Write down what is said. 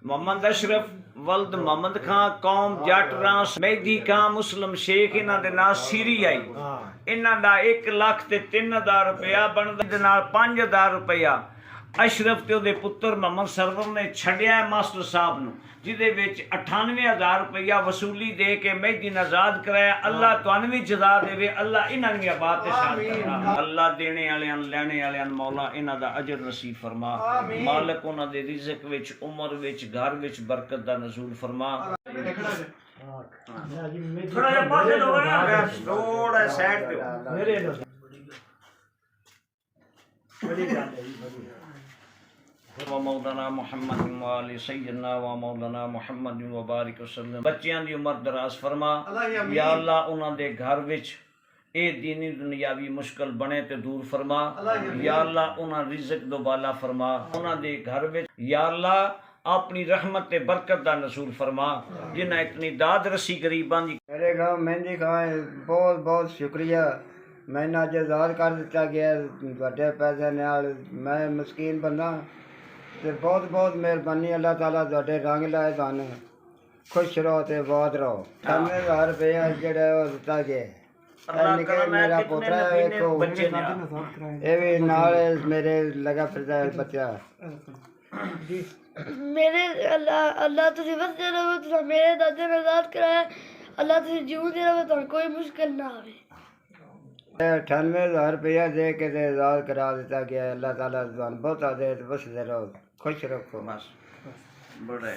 मोहम्मद अशरफ वल्द मोहम्मद खां कौम जट रास मेहदी खां मुस्लिम शेख इन्हां दे नाल सीरी आई इन्हां दा 1,03,000 रुपया बनदा दे नाल 5,000 रुपया अशरफ ते ओहदे पुत्तर मोहम्मद सरवर ने छड्डिया मास्टर साहब नूं जिहदे विच 98,000 रुपया वसूली दे के मेहदी ने आजाद कराया। अल्लाह तुहानूं भी जज़ा देवे, अल्लाह इन्हां दी बात ते शान फरमा, अल्लाह देने वालियां लैने वालियां मौला इन्हां दा अजर नसीब फरमा, मालिक उन्हां दे रिज़्क विच उम्र विच घर विच बरकत दा नज़ूल फरमा। थोड़ा जिहा पासे लो ना, थोड़ा साइड ते मेरे बड़ी गल है व मौलाना मुहम्मद व आले सय्यदना व मौलाना मुहम्मद व बारिक वसल्लम। बच्चियां दी उम्र दराज फरमा या अल्लाह उन्हां दे घर विच ए दीनी दुनियावी मुश्किल बने ते दूर फरमा या अल्लाह उन्हां रिज़्क दो बाला फरमा उन्हां दे घर विच या अल्लाह अपनी रहमत ते बरकत दा नसूल फरमा जिन्हां इतनी दाद रसी गरीबां दी। मेरे गाँव मेहंदी खां बहुत बहुत शुक्रिया, मैंने अज आज़ाद कर दिता गया बड़े पैसे नाल। मैं मस्कीन बंदा ते बहुत बहुत मेहरबानी अल्लाह ताला तुहाडे रंग लाए तुहानूं खुश रहो ते आबाद रहो। 98,000 रुपया जेह्ड़ा ओह दित्ता गया निक्का मेरा पोतरा ये भी नाल मेरे लगा फिरदा बच्चा। मेरे अल्लाह तुझे बसते रहो, तुझे मेरे दादे ने आजाद कराया, अल्लाह तुझे जीवते रहो, तुहानूं कोई मुश्किल ना आवे। 98,000 रुपया दे के आजाद करा दिता गया। अल्लाह ताला तुहानूं बहुत दे बसते रहो खुश रखो। बस बड़ा